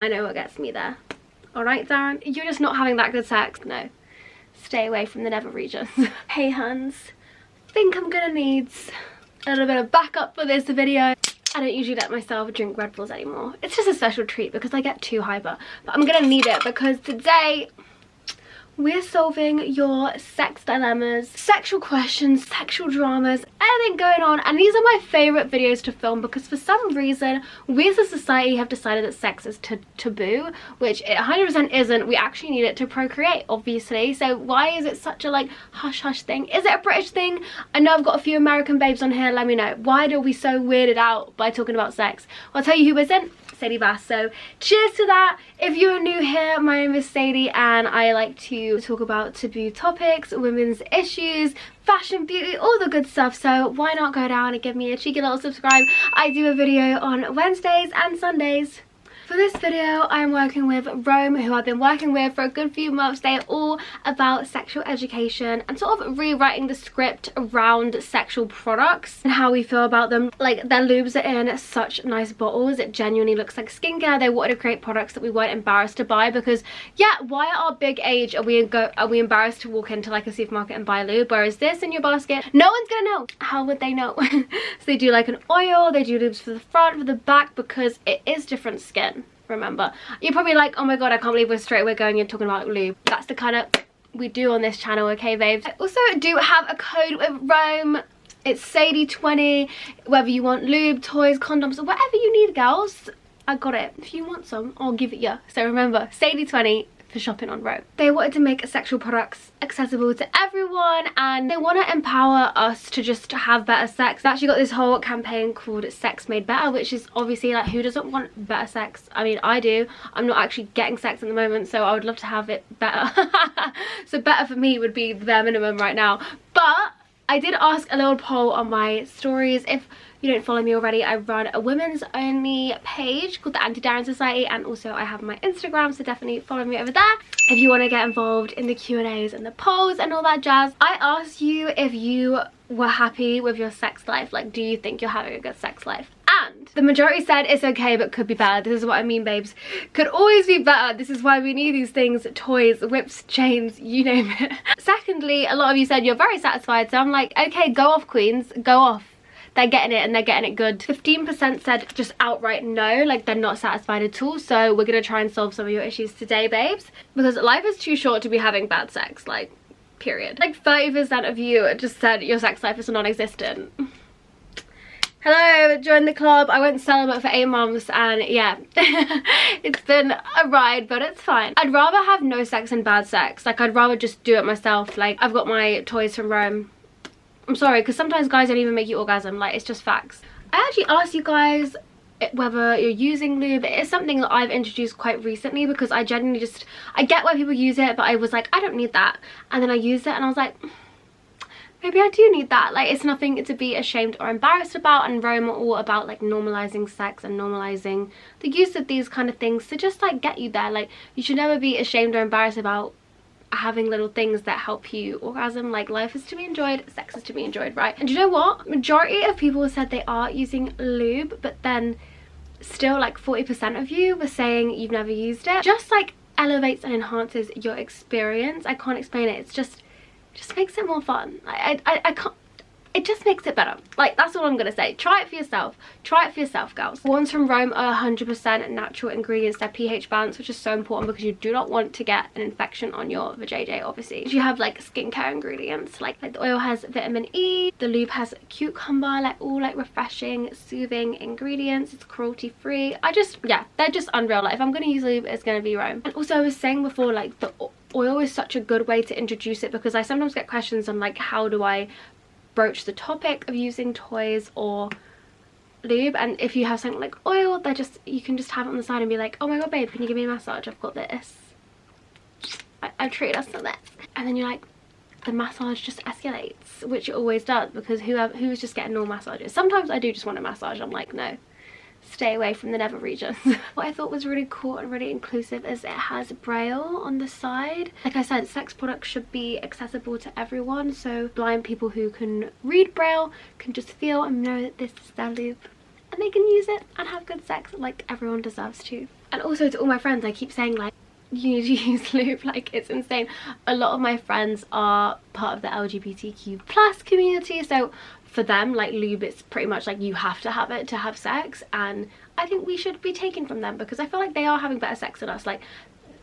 I know what gets me there. Alright, Darren? You're just not having that good sex. No. Stay away from the nether regions. Hey, Hans. I think I'm gonna need a little bit of backup for this video. I don't usually let myself drink Red Bulls anymore. It's just a special treat because I get too hyper. But I'm gonna need it because today we're solving your sex dilemmas, sexual questions, sexual dramas, anything going on. And these are my favourite videos to film because for some reason, we as a society have decided that sex is taboo, which it 100% isn't. We actually need it to procreate, obviously. So why is it such a like hush hush thing? Is it a British thing? I know I've got a few American babes on here, let me know. Why are we so weirded out by talking about sex? I'll tell you who isn't. Sadie. So cheers to that. If you're new here, my name is Sadie and I like to talk about taboo topics, women's issues, fashion, beauty, all the good stuff. So why not go down and give me a cheeky little subscribe. I do a video on Wednesdays and Sundays. For this video, I'm working with Rome, who I've been working with for a good few months. They're all about sexual education and sort of rewriting the script around sexual products and how we feel about them. Like, their lubes are in such nice bottles. It genuinely looks like skincare. They wanted to create products that we weren't embarrassed to buy because, yeah, why at our big age are we embarrassed to walk into like a supermarket and buy lube? Whereas this in your basket, no one's gonna know. How would they know? So they do like an oil, they do lubes for the front, for the back, because it is different skin. Remember, you're probably like, oh my god, I can't believe we're straight away going and talking about lube. That's the kind of we do on this channel, okay babes? I also do have a code with Rome. It's Sadie20. Whether you want lube, toys, condoms, or whatever you need, girls, I got it. If you want some, I'll give it you. So remember, Sadie20 for shopping on Rome. They wanted to make sexual products accessible to everyone and they want to empower us to just have better sex. They actually got this whole campaign called Sex Made Better, which is obviously like, who doesn't want better sex? I mean, I do. I'm not actually getting sex at the moment, so I would love to have it better. So better for me would be the bare minimum right now. But I did ask a little poll on my stories. If you don't follow me already, I run a women's only page called the Anti-Darren Society, and also I have my Instagram, so definitely follow me over there if you want to get involved in the Q&As and the polls and all that jazz. I asked you if you were happy with your sex life. Like, do you think you're having a good sex life? And the majority said it's okay but could be better. This is what I mean, babes. Could always be better. This is why we need these things: toys, whips, chains, you name it. Secondly, a lot of you said you're very satisfied, so I'm like, okay, go off, queens, go off. They're getting it and they're getting it good. 15% said just outright no, like they're not satisfied at all. So we're gonna try and solve some of your issues today, babes, because life is too short to be having bad sex, like, period. Like 30% of you just said your sex life is non-existent. Hello, join the club. I went celibate for 8 months and yeah, it's been a ride, but it's fine. I'd rather have no sex and bad sex. Like, I'd rather just do it myself. Like, I've got my toys from Rome. I'm sorry, because sometimes guys don't even make you orgasm. Like, it's just facts. I actually asked you guys whether you're using lube. It's something that I've introduced quite recently because I genuinely just, I get why people use it, but I was like, I don't need that. And then I used it and I was like, maybe I do need that. Like, it's nothing to be ashamed or embarrassed about. And Rome are all about like normalizing sex and normalizing the use of these kind of things to just like get you there. Like, you should never be ashamed or embarrassed about having little things that help you orgasm. Like, life is to be enjoyed, sex is to be enjoyed, right? And you know what? Majority of people said they are using lube, but then still like 40% of you were saying you've never used it. Just like elevates and enhances your experience. I can't explain it. It's just makes it more fun. I can't, it just makes it better. Like, that's all I'm gonna say. Try it for yourself. Try it for yourself, girls. Ones from Rome are 100% natural ingredients. They're pH balanced, which is so important because you do not want to get an infection on your vajayjay, obviously. You have like skincare ingredients, like the oil has vitamin E, the lube has cucumber, like all like refreshing, soothing ingredients. It's cruelty free. Yeah, they're just unreal. Like, if I'm gonna use lube, it's gonna be Rome. And also, I was saying before, like, the oil is such a good way to introduce it because I sometimes get questions on like, how do I broach the topic of using toys or lube? And if you have something like oil, they're just, you can just have it on the side and be like, oh my god babe, can you give me a massage? I've got this. I've treated us to this. And then you're like, the massage just escalates, which it always does, because who's just getting normal massages? Sometimes I do just want a massage. I'm like, no, stay away from the nether regions. What I thought was really cool and really inclusive is it has braille on the side. Like I said, sex products should be accessible to everyone, so blind people who can read braille can just feel and know that this is their lube and they can use it and have good sex like everyone deserves to. And also to all my friends, I keep saying like, you need to use lube, like it's insane. A lot of my friends are part of the LGBTQ plus community, so for them like lube, it's pretty much like you have to have it to have sex, and I think we should be taken from them because I feel like they are having better sex than us. Like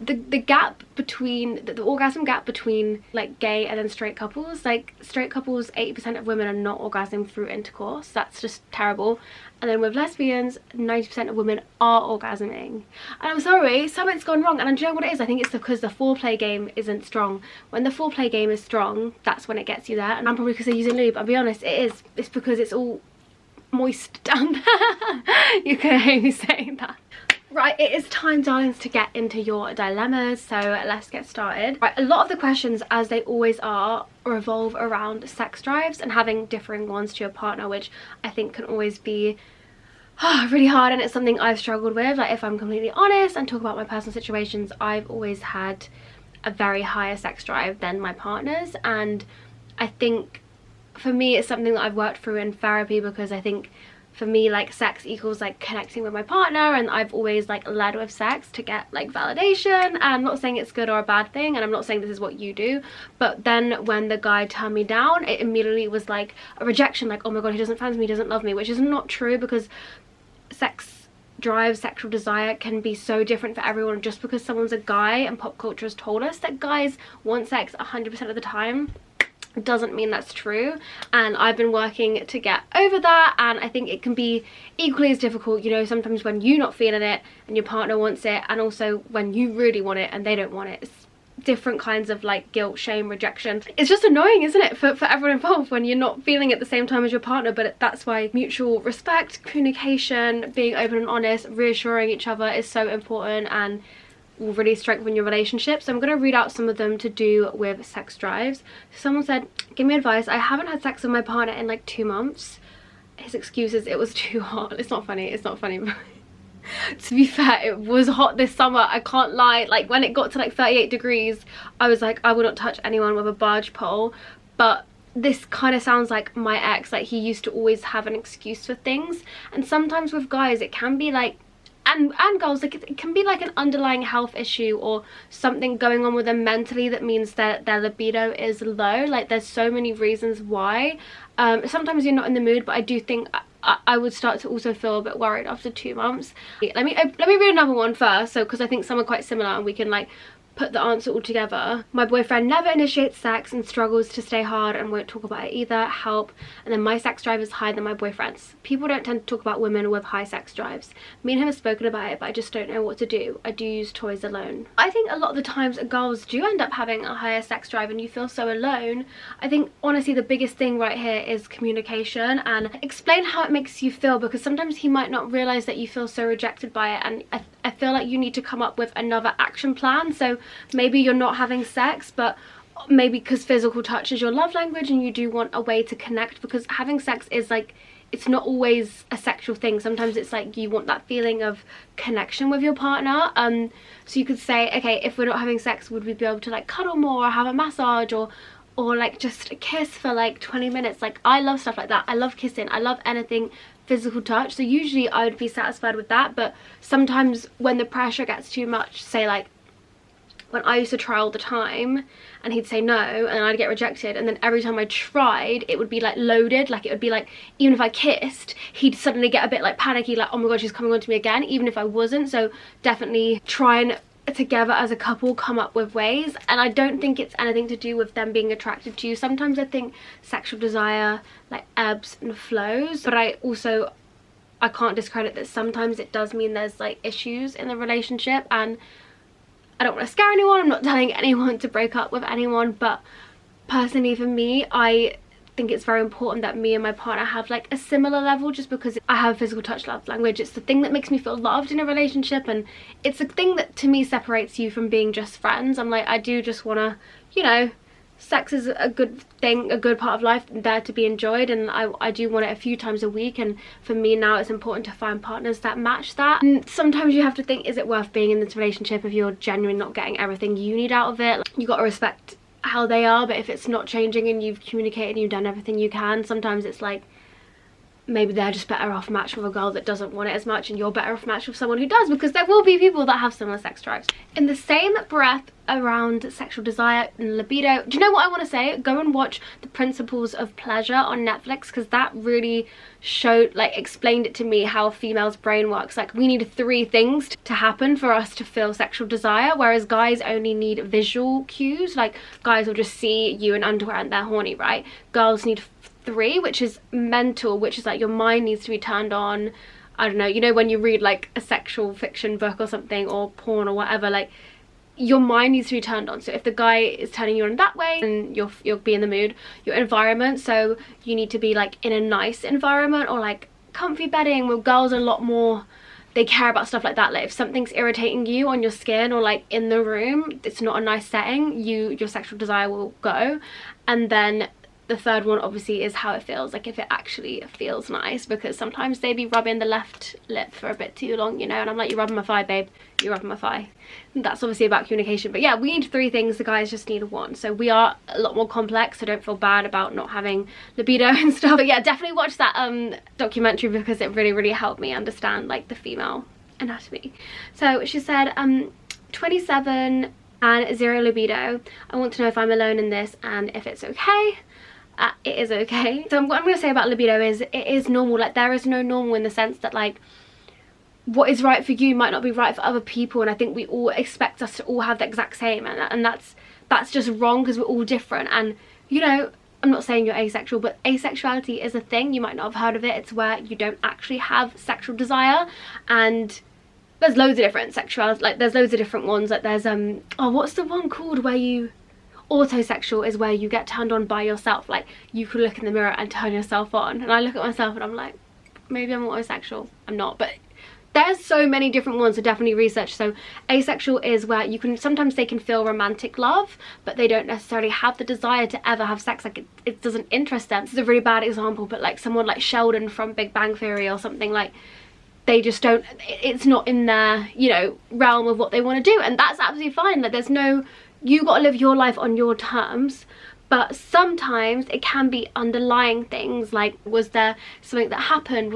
the gap between the orgasm gap between like gay and then straight couples, like straight couples, 80% of women are not orgasming through intercourse. That's just terrible. And then with lesbians, 90% of women are orgasming. And I'm sorry, something's gone wrong. And do you know what it is? I think it's because the foreplay game isn't strong. When the foreplay game is strong, that's when it gets you there. And I'm probably because they're using lube. I'll be honest, it is. It's because it's all moist down there. You can hear me saying that. Right, it is time, darlings, to get into your dilemmas, so let's get started. Right, a lot of the questions, as they always are, revolve around sex drives and having differing ones to your partner, which I think can always be really hard, and it's something I've struggled with. Like, if I'm completely honest and talk about my personal situations, I've always had a very higher sex drive than my partner's, and I think for me it's something that I've worked through in therapy, because I think for me like sex equals like connecting with my partner, and I've always like led with sex to get like validation. And I'm not saying it's good or a bad thing, and I'm not saying this is what you do, but then when the guy turned me down, it immediately was like a rejection, like, oh my god, he doesn't fancy me, he doesn't love me, which is not true, because sex drive, sexual desire can be so different for everyone. Just because someone's a guy and pop culture has told us that guys want sex 100% of the time doesn't mean that's true, and I've been working to get over that. And I think it can be equally as difficult, you know, sometimes when you're not feeling it and your partner wants it, and also when you really want it and they don't want it. It's different kinds of like guilt, shame, rejection. It's just annoying, isn't it, for everyone involved when you're not feeling it at the same time as your partner. But that's why mutual respect, communication, being open and honest, reassuring each other is so important and will really strengthen your relationship. So I'm going to read out some of them to do with sex drives. Someone said, give me advice, I haven't had sex with my partner in like 2 months. His excuse is it was too hot. It's not funny, it's not funny. To be fair, it was hot this summer, I can't lie. Like when it got to like 38 degrees, I was like, I will not touch anyone with a barge pole. But this kind of sounds like my ex, like he used to always have an excuse for things. And sometimes with guys it can be like, and girls, like it can be like an underlying health issue or something going on with them mentally that means that their libido is low. Like there's so many reasons why. Sometimes you're not in the mood, but I do think I would start to also feel a bit worried after 2 months. Let me read another one first, so because I think some are quite similar and we can like put the answer all together. My boyfriend never initiates sex and struggles to stay hard and won't talk about it either. Help. And then my sex drive is higher than my boyfriend's. People don't tend to talk about women with high sex drives. Me and him have spoken about it, but I just don't know what to do. I do use toys alone. I think a lot of the times girls do end up having a higher sex drive and you feel so alone. I think honestly the biggest thing right here is communication, and explain how it makes you feel, because sometimes he might not realize that you feel so rejected by it, and I feel like you need to come up with another action plan. So maybe you're not having sex, but maybe because physical touch is your love language and you do want a way to connect, because having sex is like, it's not always a sexual thing. Sometimes it's like you want that feeling of connection with your partner. So you could say, okay, if we're not having sex, would we be able to like cuddle more or have a massage or like just a kiss for like 20 minutes? Like I love stuff like that. I love kissing. I love anything physical touch. So usually I would be satisfied with that, but sometimes when the pressure gets too much, say like when I used to try all the time and he'd say no and I'd get rejected, and then every time I tried it would be like loaded, like it would be like even if I kissed he'd suddenly get a bit like panicky, like oh my god, she's coming on to me again, even if I wasn't. So definitely try and together as a couple come up with ways. And I don't think it's anything to do with them being attracted to you. Sometimes I think sexual desire like ebbs and flows, but I can't discredit that sometimes it does mean there's like issues in the relationship. And I don't want to scare anyone, I'm not telling anyone to break up with anyone, but personally for me, I think it's very important that me and my partner have like a similar level, just because I have physical touch love language. It's the thing that makes me feel loved in a relationship, and it's a thing that to me separates you from being just friends. I'm like, I do just want to, you know, sex is a good thing, a good part of life, there to be enjoyed, and I do want it a few times a week. And for me now it's important to find partners that match that. And sometimes you have to think, is it worth being in this relationship if you're genuinely not getting everything you need out of it? Like, you got to respect how they are, but if it's not changing and you've communicated and you've done everything you can, sometimes it's like, maybe they're just better off matched with a girl that doesn't want it as much, and you're better off matched with someone who does, because there will be people that have similar sex drives. In the same breath around sexual desire and libido, do you know what I want to say? Go and watch The Principles of Pleasure on Netflix, because that really showed, like, explained it to me how a female's brain works. Like, we need 3 things to happen for us to feel sexual desire, whereas guys only need visual cues. Like, guys will just see you in underwear and they're horny, right? Girls need 3, which is mental, which is like your mind needs to be turned on. I don't know, you know, when you read like a sexual fiction book or something, or porn or whatever, like your mind needs to be turned on. So if the guy is turning you on that way, and you'll be in the mood. Your environment, so you need to be like in a nice environment, or like comfy bedding. Well, girls are a lot more, they care about stuff like that. Like if something's irritating you on your skin, or like in the room, it's not a nice setting, your sexual desire will go. And then the third one obviously is how it feels, like if it actually feels nice, because sometimes they be rubbing the left lip for a bit too long, you know, and I'm like, you're rubbing my thigh, babe, you're rubbing my thigh. And that's obviously about communication. But yeah, we need 3 things, the guys just need 1. So we are a lot more complex, so don't feel bad about not having libido and stuff. But yeah, definitely watch that documentary, because it really helped me understand like the female anatomy. So she said 27 and 0 libido. I want to know if I'm alone in this and if it's okay. It is okay. So what I'm going to say about libido is it is normal. Like, there is no normal in the sense that like what is right for you might not be right for other people, and I think we all expect us to all have the exact same, and that's just wrong, because we're all different. And you know, I'm not saying you're asexual, but asexuality is a thing. You might not have heard of it. It's where you don't actually have sexual desire, and there's loads of different sexuality. Like there's loads of different ones. Like there's oh, what's the one called where you, autosexual is where you get turned on by yourself. Like you could look in the mirror and turn yourself on, and I look at myself and I'm like, maybe I'm autosexual. I'm not, but there's so many different ones, so definitely research. So asexual is where you can, sometimes they can feel romantic love, but they don't necessarily have the desire to ever have sex. Like it doesn't interest them. This is a really bad example, but like someone like Sheldon from Big Bang Theory or something, like they just don't, it's not in their, you know, realm of what they want to do, and that's absolutely fine. Like there's no, you got to live your life on your terms. But sometimes it can be underlying things, like was there something that happened,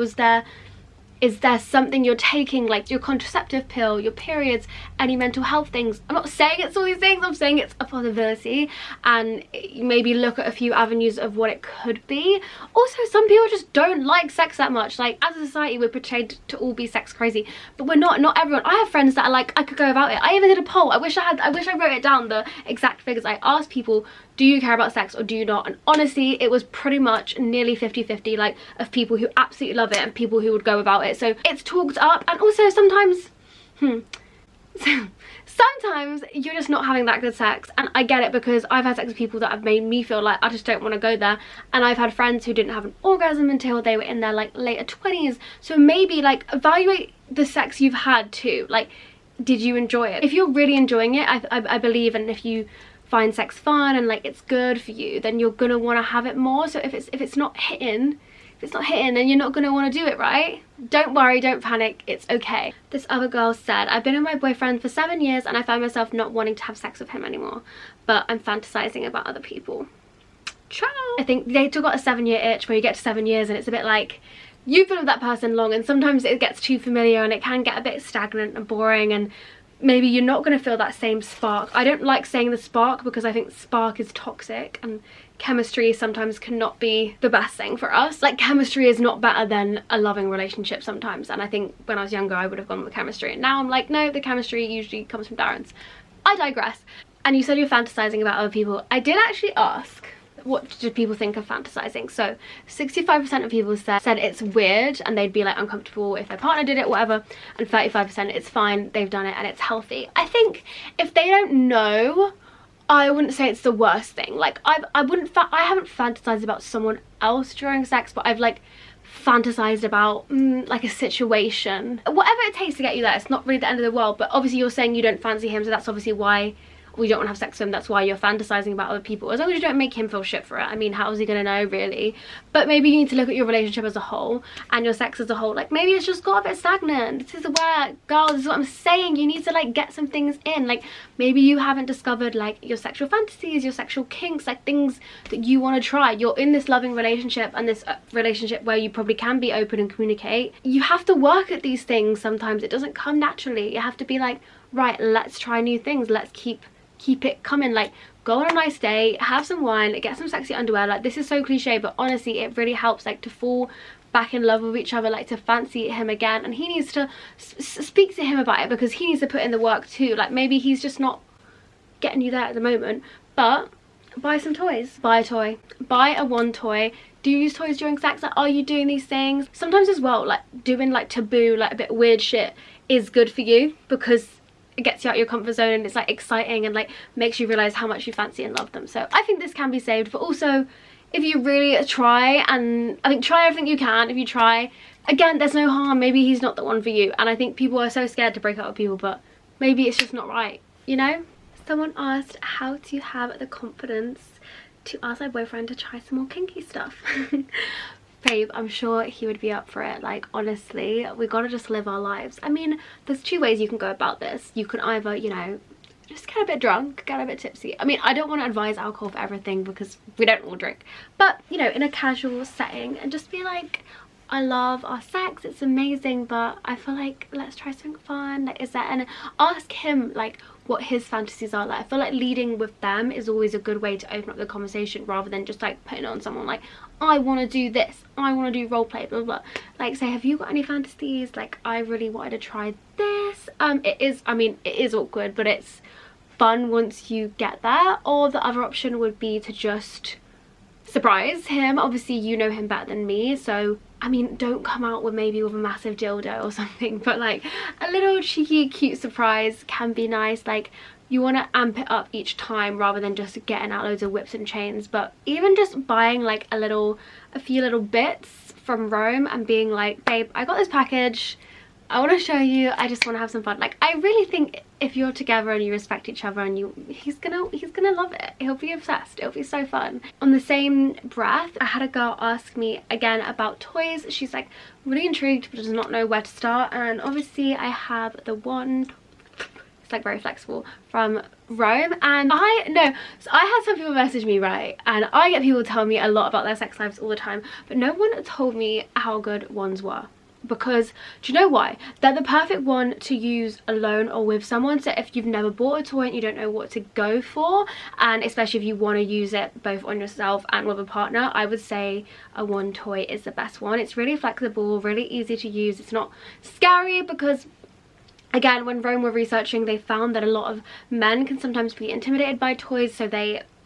is there something you're taking, like your contraceptive pill, your periods, any mental health things. I'm not saying it's all these things, I'm saying it's a possibility, and maybe look at a few avenues of what it could be. Also, some people just don't like sex that much. Like as a society, we're portrayed to all be sex crazy, but we're not everyone. I have friends that are like, I could go about it. I even did a poll. I wish I wrote it down, the exact figures. I asked people, do you care about sex or do you not? And honestly, it was pretty much nearly 50-50, like of people who absolutely love it and people who would go about it. So it's talked up. And also sometimes sometimes you're just not having that good sex, and I get it, because I've had sex with people that have made me feel like I just don't want to go there, and I've had friends who didn't have an orgasm until they were in their like later 20s. So maybe like evaluate the sex you've had too. Like, did you enjoy it? If you're really enjoying it, I believe, and if you find sex fun and like it's good for you, then you're gonna want to have it more. So if it's not hitting, then you're not gonna want to do it, right? Don't worry, don't panic, it's okay. This other girl said, I've been with my boyfriend for 7 years and I find myself not wanting to have sex with him anymore, but I'm fantasizing about other people. Ciao. I think they still got a 7-year itch where you get to 7 years and it's a bit like, you've been with that person long, and sometimes it gets too familiar and it can get a bit stagnant and boring, and maybe you're not going to feel that same spark. I don't like saying the spark, because I think spark is toxic, and chemistry sometimes cannot be the best thing for us. Like chemistry is not better than a loving relationship sometimes, and I think when I was younger I would have gone with chemistry, and now I'm like, no, the chemistry usually comes from Darren's. I digress. And you said you're fantasizing about other people. I did actually ask, what do people think of fantasizing? So 65% of people said it's weird and they'd be like uncomfortable if their partner did it, whatever, and 35% it's fine, they've done it and it's healthy. I think if they don't know, I wouldn't say it's the worst thing. Like I haven't fantasized about someone else during sex, but I've like fantasized about like a situation, whatever it takes to get you there. It's not really the end of the world, but obviously you're saying you don't fancy him, so that's obviously why or you don't want to have sex with him, that's why you're fantasizing about other people. As long as you don't make him feel shit for it. I mean, how is he gonna know, really? But maybe you need to look at your relationship as a whole and your sex as a whole. Like, maybe it's just got a bit stagnant. This is where, girl, this is what I'm saying, you need to like get some things in. Like, maybe you haven't discovered like your sexual fantasies, your sexual kinks, like things that you want to try. You're in this loving relationship, and this relationship where you probably can be open and communicate. You have to work at these things. Sometimes it doesn't come naturally. You have to be like, right, let's try new things, let's keep it coming. Like, go on a nice day, have some wine, get some sexy underwear. Like, this is so cliche, but honestly it really helps, like, to fall back in love with each other, like to fancy him again. And he needs to speak to him about it, because he needs to put in the work too. Like, maybe he's just not getting you there at the moment. But buy some toys, buy a toy, buy a wand toy. Do you use toys during sex? Like, are you doing these things? Sometimes as well, like doing like taboo, like a bit weird shit is good for you, because it gets you out of your comfort zone, and it's like exciting and like makes you realize how much you fancy and love them. So I think this can be saved. But also, if you really try, and I think try everything you can. If you try, again, there's no harm. Maybe he's not the one for you. And I think people are so scared to break up with people, but maybe it's just not right, you know? Someone asked how to have the confidence to ask my boyfriend to try some more kinky stuff. Babe, I'm sure he would be up for it. Like, honestly, we gotta just live our lives. I mean, there's two ways you can go about this. You can either, you know, just get a bit drunk, get a bit tipsy. I mean, I don't want to advise alcohol for everything, because we don't all drink. But, you know, in a casual setting, and just be like, I love our sex, it's amazing, but I feel like let's try something fun. Like, is that, and ask him like what his fantasies are. Like, I feel like leading with them is always a good way to open up the conversation, rather than just like putting it on someone like, I want to do this, I want to do role play, blah blah. Like, say, have you got any fantasies? Like, I really wanted to try this. It is, I mean, it is awkward, but it's fun once you get there. Or the other option would be to just surprise him. Obviously, you know him better than me, so I mean, don't come out with maybe with a massive dildo or something, but like a little cheeky cute surprise can be nice. Like, you want to amp it up each time, rather than just getting out loads of whips and chains. But even just buying like a few little bits from Rome and being like, babe, I got this package, I want to show you, I just want to have some fun. Like, I really think if you're together and you respect each other, and he's gonna love it. He'll be obsessed. It'll be so fun. On the same breath, I had a girl ask me again about toys. She's like really intrigued, but does not know where to start. And obviously I have the wand, it's like very flexible, from Rome. And so I had some people message me, right, and I get people tell me a lot about their sex lives all the time, but no one told me how good wands were. Because, do you know why? They're the perfect one to use alone or with someone. So if you've never bought a toy and you don't know what to go for, and especially if you want to use it both on yourself and with a partner, I would say a wand toy is the best one. It's really flexible, really easy to use. It's not scary, because again, when Rome were researching, they found that a lot of men can sometimes be intimidated by toys. So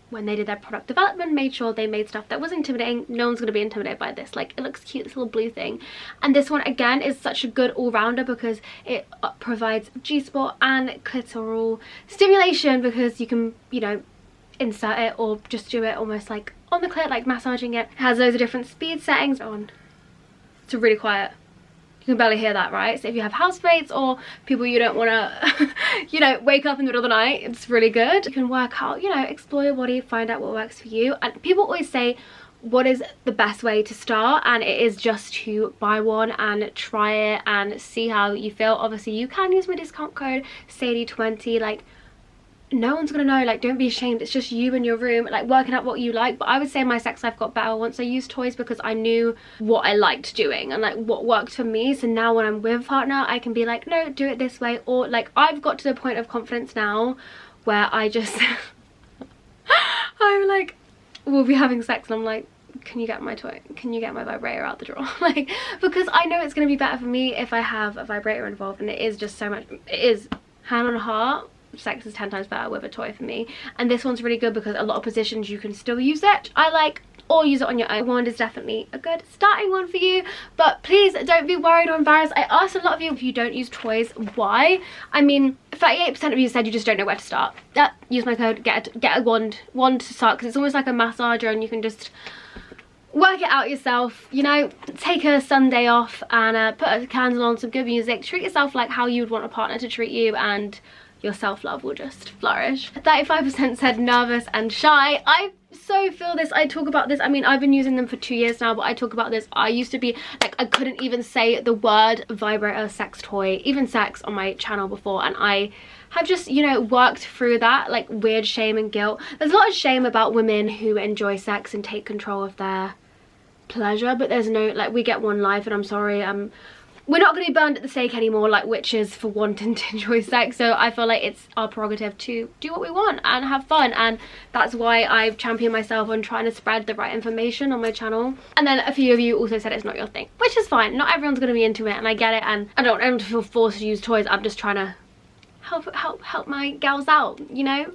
when they did their product development, made sure they made stuff that was intimidating. No one's going to be intimidated by this. Like, it looks cute, this little blue thing. And this one, again, is such a good all-rounder, because it provides G-spot and clitoral stimulation, because you can, you know, insert it or just do it almost like on the clit, like massaging it. It has loads of different speed settings on. It's really quiet. You can barely hear that, right? So if you have housemates or people you don't want to, you know, wake up in the middle of the night, it's really good. You can work out, you know, explore your body, find out what works for you. And people always say, what is the best way to start? And it is just to buy one and try it and see how you feel. Obviously, you can use my discount code Sadie20. Like, no one's gonna know. Like, don't be ashamed. It's just you in your room, like, working out what you like. But I would say my sex life got better once I used toys, because I knew what I liked doing and like what worked for me. So now when I'm with a partner, I can be like, no, do it this way. Or like, I've got to the point of confidence now where I just I'm like, we'll be having sex and I'm like, can you get my toy? Can you get my vibrator out the drawer? Like, because I know it's gonna be better for me if I have a vibrator involved. And it is just so much, it is, hand on heart, sex is 10 times better with a toy for me. And this one's really good, because a lot of positions you can still use it, I like, or use it on your own. Wand is definitely a good starting one for you, but please don't be worried or embarrassed. I asked a lot of you, if you don't use toys, why? I mean, 38% of you said you just don't know where to start. Use my code, get a wand to start, because it's almost like a massager, and you can just work it out yourself, you know. Take a Sunday off and put a candle on, some good music, treat yourself like how you would want a partner to treat you, and your self-love will just flourish. 35% said nervous and shy. I so feel this. I talk about this. I mean, I've been using them for 2 years now, but I talk about this. I used to be like, I couldn't even say the word vibrator, sex toy, even sex on my channel before, and I have just, you know, worked through that like weird shame and guilt. There's a lot of shame about women who enjoy sex and take control of their pleasure, but there's no, like, we get one life, and I'm sorry, we're not going to be burned at the stake anymore like witches for wanting to enjoy sex. So I feel like it's our prerogative to do what we want and have fun, and that's why I've championed myself on trying to spread the right information on my channel. And then a few of you also said it's not your thing, which is fine. Not everyone's going to be into it, and I get it, and I don't want everyone to feel forced to use toys. I'm just trying to help my gals out, you know.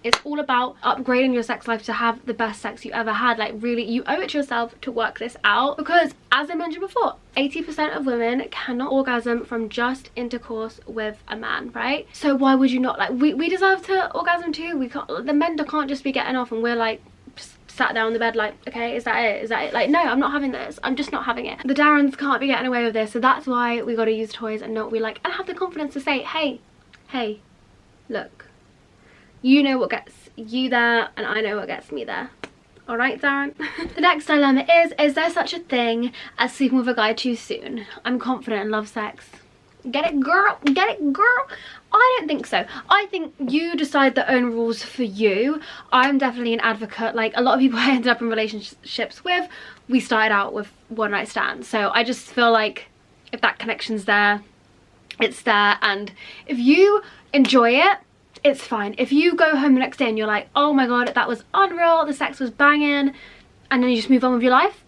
It's all about upgrading your sex life to have the best sex you ever had. Like, really, you owe it to yourself to work this out, because as I mentioned before, 80% of women cannot orgasm from just intercourse with a man, right? So why would you not? Like, we deserve to orgasm too. We can't, the men can't just be getting off and we're like sat down on the bed like, okay, is that it? Is that it? Like, no, I'm not having this. I'm just not having it. The Darrens can't be getting away with this, so that's why we got to use toys and know what we like, and have the confidence to say, hey, look, you know what gets you there, and I know what gets me there. All right, Darren? The next dilemma is there such a thing as sleeping with a guy too soon? I'm confident and love sex. Get it, girl? Get it, girl? I don't think so. I think you decide the own rules for you. I'm definitely an advocate. Like, a lot of people I ended up in relationships with, we started out with one night stands. So I just feel like if that connection's there, it's there, and if you enjoy it, it's fine. If you go home the next day and you're like, oh my god, that was unreal, the sex was banging, and then you just move on with your life,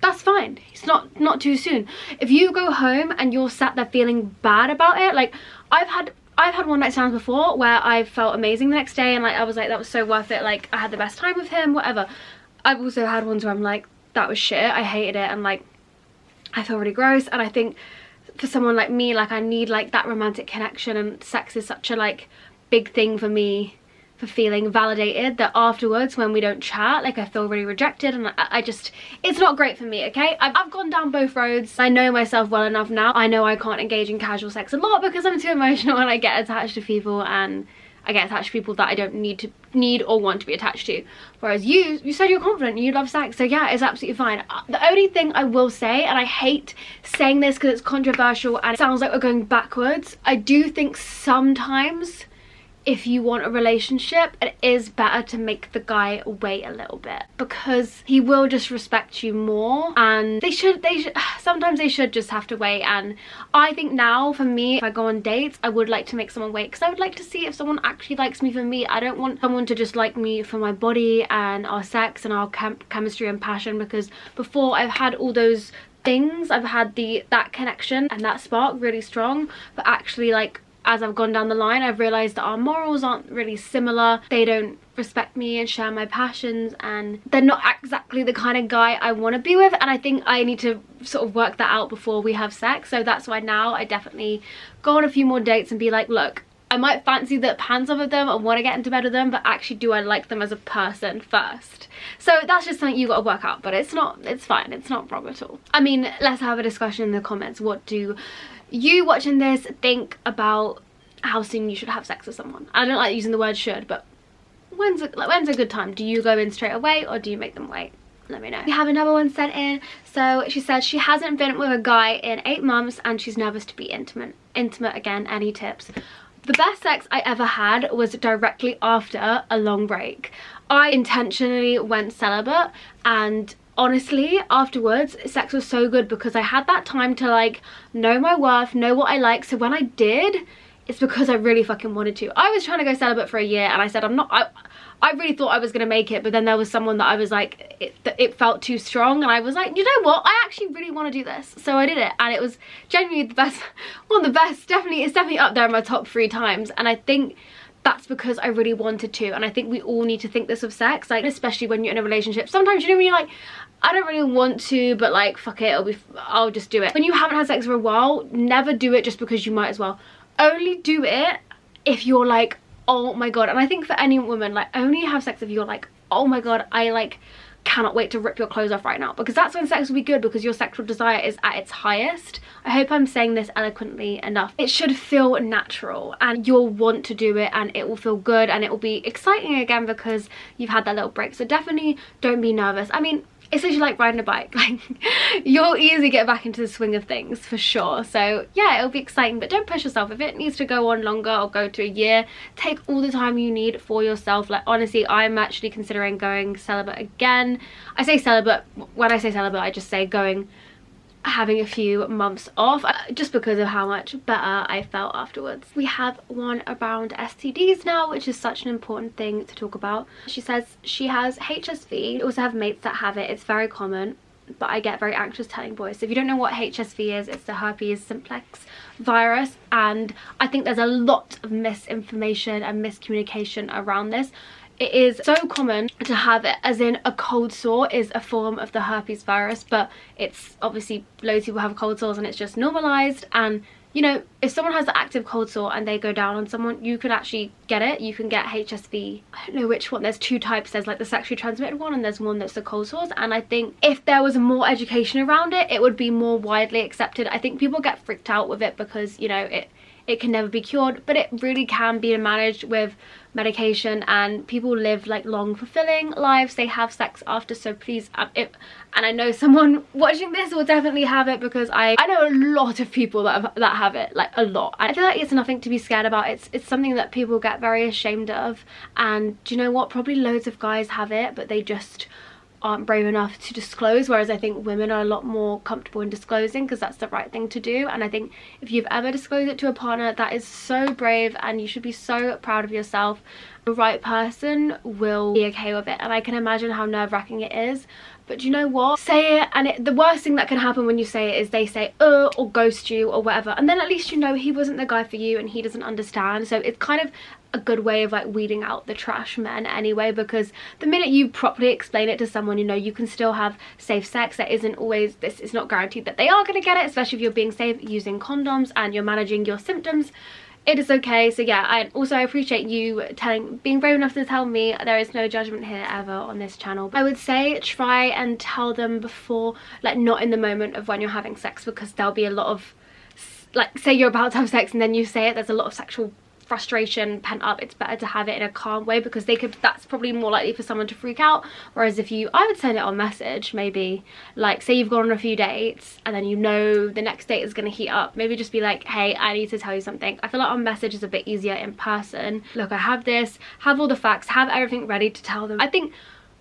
that's fine. It's not too soon. If you go home and you're sat there feeling bad about it, like I've had one night stands before where I felt amazing the next day, and like I was like, that was so worth it, like I had the best time with him, whatever. I've also had ones where I'm like, that was shit, I hated it, and like I feel really gross. And I think for someone like me, like I need like that romantic connection, and sex is such a like big thing for me for feeling validated, that afterwards when we don't chat, like I feel really rejected, and I just, it's not great for me, okay? I've gone down both roads. I know myself well enough now. I know I can't engage in casual sex a lot because I'm too emotional and I get attached to people, and I get attached to people that I don't need or want to be attached to. Whereas you said you're confident, you love sex, so yeah, it's absolutely fine. The only thing I will say, and I hate saying this because it's controversial and it sounds like we're going backwards, I do think sometimes if you want a relationship, it is better to make the guy wait a little bit, because he will just respect you more, and sometimes they should just have to wait. And I think now, for me, if I go on dates, I would like to make someone wait, because I would like to see if someone actually likes me for me. I don't want someone to just like me for my body and our sex and our chemistry and passion, because before I've had all those things, I've had that connection and that spark really strong, but actually, like, as I've gone down the line, I've realised that our morals aren't really similar. They don't respect me and share my passions, and they're not exactly the kind of guy I want to be with, and I think I need to sort of work that out before we have sex. So that's why now I definitely go on a few more dates and be like, look, I might fancy the pants off of them and want to get into bed with them, but actually, do I like them as a person first? So that's just something you got to work out, but it's fine, it's not wrong at all. I mean, let's have a discussion in the comments. What do you watching this think about how soon you should have sex with someone? I don't like using the word should, but when's a good time? Do you go in straight away or do you make them wait? Let me know. We have another one sent in. So she said she hasn't been with a guy in 8 months and she's nervous to be intimate again. Any tips? The best sex I ever had was directly after a long break. I intentionally went celibate, and honestly, afterwards, sex was so good because I had that time to like know my worth, know what I like. So when I did, it's because I really fucking wanted to. I was trying to go celibate for a year, and I said I really thought I was gonna make it, but then there was someone that I was like, it felt too strong, and I was like, you know what, I actually really want to do this. So I did it, and it was genuinely the best, one of the best. It's definitely up there in my top 3 times, and I think that's because I really wanted to. And I think we all need to think this of sex, like especially when you're in a relationship. Sometimes, you know, when you're like, I don't really want to, but like, fuck it, I'll just do it. When you haven't had sex for a while, never do it just because you might as well. Only do it if you're like, oh my god. And I think for any woman, like, only have sex if you're like, oh my god, I like cannot wait to rip your clothes off right now, because that's when sex will be good, because your sexual desire is at its highest. I hope I'm saying this eloquently enough. It should feel natural and you'll want to do it, and it will feel good and it will be exciting again because you've had that little break. So definitely don't be nervous. I mean, it's literally like riding a bike. Like, you'll easily get back into the swing of things for sure. So yeah, it'll be exciting, but don't push yourself. If it needs to go on longer or go to a year, take all the time you need for yourself. Like, honestly, I'm actually considering going celibate again. I say celibate, when I say celibate, I just say having a few months off, just because of how much better I felt afterwards. We have one around STDs now, which is such an important thing to talk about. She says she has HSV. I also have mates that have it. It's very common, but I get very anxious telling boys. So if you don't know what HSV is, it's the herpes simplex virus, and I think there's a lot of misinformation and miscommunication around this. It is so common to have it, as in a cold sore is a form of the herpes virus, but it's obviously loads of people have cold sores and it's just normalized. And you know, if someone has an active cold sore and they go down on someone, you could actually get it. You can get HSV. I don't know which one. There's two types. There's like the sexually transmitted one, and there's one that's the cold sores. And I think if there was more education around it, it would be more widely accepted. I think people get freaked out with it because, you know, it can never be cured, but it really can be managed with medication, and people live like long, fulfilling lives. They have sex after, so please, and I know someone watching this will definitely have it, because I know a lot of people that have it, like a lot. I feel like it's nothing to be scared about. It's something that people get very ashamed of, and do you know what? Probably loads of guys have it, but they just aren't brave enough to disclose, whereas I think women are a lot more comfortable in disclosing because that's the right thing to do. And I think if you've ever disclosed it to a partner, that is so brave, and you should be so proud of yourself. The right person will be okay with it, and I can imagine how nerve-wracking it is. But do you know what? Say it, and the worst thing that can happen when you say it is they say or ghost you or whatever, and then at least you know he wasn't the guy for you and he doesn't understand. So it's kind of a good way of like weeding out the trash men anyway, because the minute you properly explain it to someone, you know, you can still have safe sex. There isn't always this, it's not guaranteed that they are going to get it, especially if you're being safe using condoms and you're managing your symptoms. It is okay. So yeah, I appreciate you being brave enough to tell me. There is no judgment here ever on this channel. I would say try and tell them before, like not in the moment of when you're having sex, because there'll be a lot of, like, say you're about to have sex and then you say it, there's a lot of sexual frustration pent up. It's better to have it in a calm way, because that's probably more likely for someone to freak out. Whereas if I would send it on message, maybe like say you've gone on a few dates and then you know the next date is going to heat up, maybe just be like, hey, I need to tell you something. I feel like on message is a bit easier. In person, look, I have this, have all the facts, have everything ready to tell them. I think,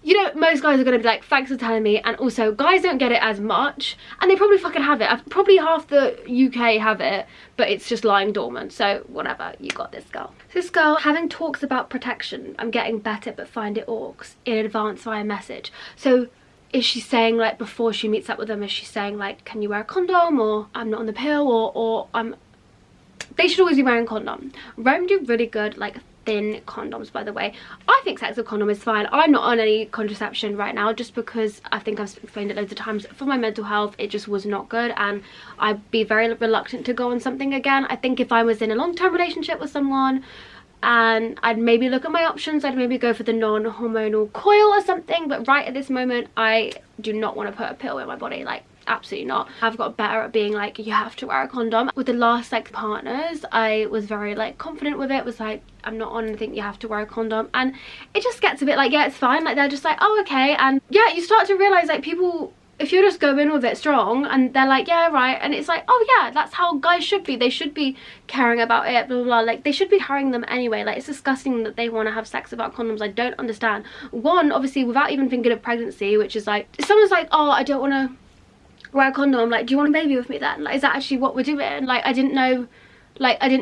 you know, most guys are going to be like, thanks for telling me. And also guys don't get it as much, and they probably fucking have it. Probably half the UK have it, but it's just lying dormant. So whatever, you got this, girl. This girl having talks about protection. I'm getting better but find it orcs in advance via message. So is she saying, like, before she meets up with them, is she saying like, can you wear a condom, or I'm not on the pill, or they should always be wearing a condom. Rome do really good like thin condoms, by the way. I think sex with condom is fine. I'm not on any contraception right now, just because I think I've explained it loads of times. For my mental health, it just was not good, and I'd be very reluctant to go on something again. I think if I was in a long-term relationship with someone, and I'd maybe look at my options, I'd maybe go for the non-hormonal coil or something, but right at this moment I do not want to put a pill in my body, like absolutely not. I've got better at being like, you have to wear a condom. With the last like partners, I was very like confident with it, was like, I'm not on anything, you have to wear a condom. And it just gets a bit like, yeah, it's fine, like they're just like, oh okay. And yeah, you start to realize like people, if you just go in with it strong and they're like, yeah, right, and it's like, oh yeah, that's how guys should be. They should be caring about it, blah, blah, blah. Like, they should be carrying them anyway. Like, it's disgusting that they want to have sex without condoms. I don't understand. One, obviously, without even thinking of pregnancy, which is like, if someone's like, oh, I don't want to wear a condom, I'm like, do you want a baby with me then? Like, is that actually what we're doing? Like, I didn't know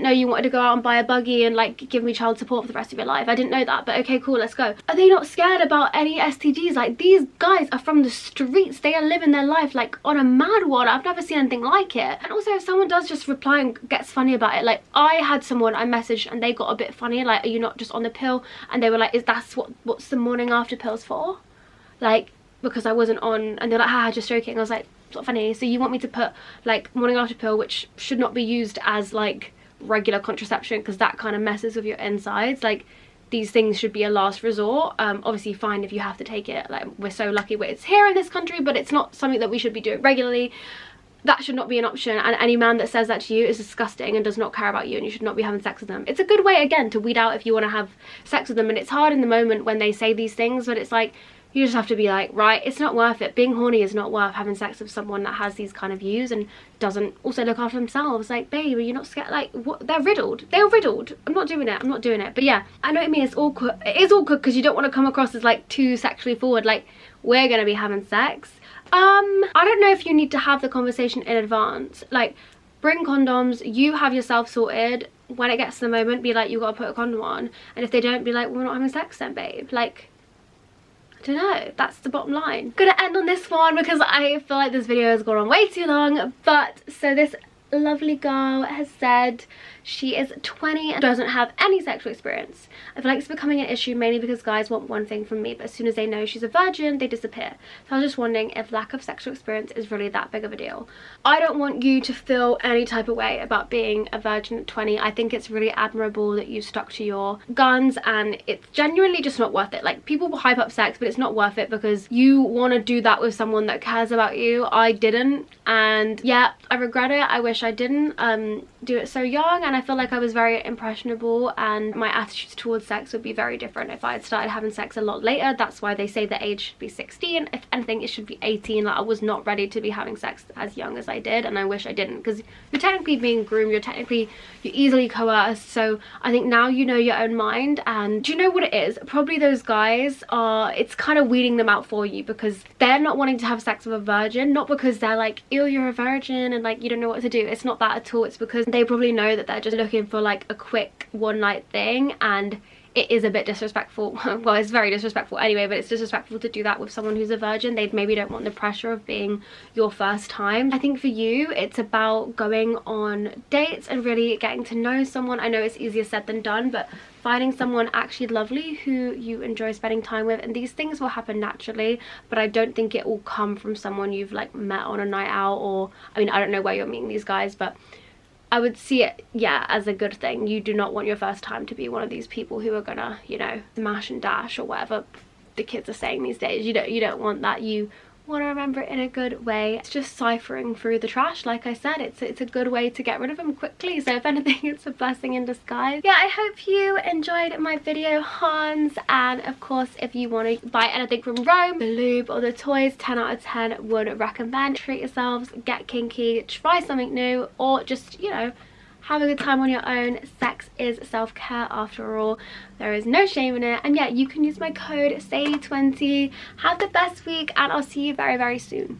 you wanted to go out and buy a buggy and like give me child support for the rest of your life. I didn't know that, but okay, cool, let's go. Are they not scared about any STDs? Like, these guys are from the streets. They are living their life like on a mad one. I've never seen anything like it. And also, if someone does just reply and gets funny about it, like I had someone I messaged and they got a bit funny, like, are you not just on the pill? And they were like, what's the morning after pills for? Like, because I wasn't on, and they're like, haha, just joking. I was like, it's not funny. So you want me to put like morning after pill, which should not be used as like regular contraception, because that kind of messes with your insides. Like, these things should be a last resort. Obviously fine if you have to take it, like we're so lucky it's here in this country, but it's not something that we should be doing regularly. That should not be an option, and any man that says that to you is disgusting and does not care about you, and you should not be having sex with them. It's a good way, again, to weed out if you want to have sex with them, and it's hard in the moment when they say these things, but it's like, you just have to be like, right, it's not worth it. Being horny is not worth having sex with someone that has these kind of views and doesn't also look after themselves. Like, babe, are you not scared? Like, what? They're riddled. They're riddled. I'm not doing it. I'm not doing it. But yeah, I know what I mean. It's awkward. It is awkward because you don't want to come across as like too sexually forward. Like, we're going to be having sex. I don't know if you need to have the conversation in advance. Like, bring condoms. You have yourself sorted. When it gets to the moment, be like, you got to put a condom on. And if they don't, be like, we're not having sex then, babe. Like, I don't know, that's the bottom line. I'm gonna end on this one because I feel like this video has gone on way too long. But so this lovely girl has said she is 20 and doesn't have any sexual experience. I feel like it's becoming an issue mainly because guys want one thing from me, but as soon as they know she's a virgin, they disappear. So I was just wondering if lack of sexual experience is really that big of a deal. I don't want you to feel any type of way about being a virgin at 20. I think it's really admirable that you stuck to your guns, and it's genuinely just not worth it. Like, people will hype up sex, but it's not worth it because you want to do that with someone that cares about you. I didn't, and yeah, I regret it. I wish I didn't do it so young, and I feel like I was very impressionable, and my attitudes towards sex would be very different if I had started having sex a lot later. That's why they say the age should be 16. If anything, it should be 18. Like, I was not ready to be having sex as young as I did, and I wish I didn't, because you're technically being groomed, you're easily coerced. So I think now you know your own mind, and do you know what it is? Probably those guys are, it's kind of weeding them out for you, because they're not wanting to have sex with a virgin, not because they're like, ew, you're a virgin and like you don't know what to do. It's not that at all. It's because they probably know that they're just looking for like a quick one night thing, and it is a bit disrespectful. Well, it's very disrespectful anyway, but it's disrespectful to do that with someone who's a virgin. They maybe don't want the pressure of being your first time. I think for you, it's about going on dates and really getting to know someone. I know it's easier said than done, but finding someone actually lovely who you enjoy spending time with, and these things will happen naturally, but I don't think it will come from someone you've like met on a night out, or I mean, I don't know where you're meeting these guys, but I would see it, yeah, as a good thing. You do not want your first time to be one of these people who are gonna, you know, smash and dash or whatever the kids are saying these days. You don't want that. You want to remember it in a good way. It's just ciphering through the trash. Like I said, it's a good way to get rid of them quickly. So if anything, it's a blessing in disguise. Yeah, I hope you enjoyed my video, Hans. And of course, if you want to buy anything from Rome, the lube or the toys, 10 out of 10 would recommend. Treat yourselves, get kinky, try something new, or just, you know, have a good time on your own. Sex is self-care after all. There is no shame in it. And yeah, you can use my code Sadie20. Have the best week, and I'll see you very, very soon.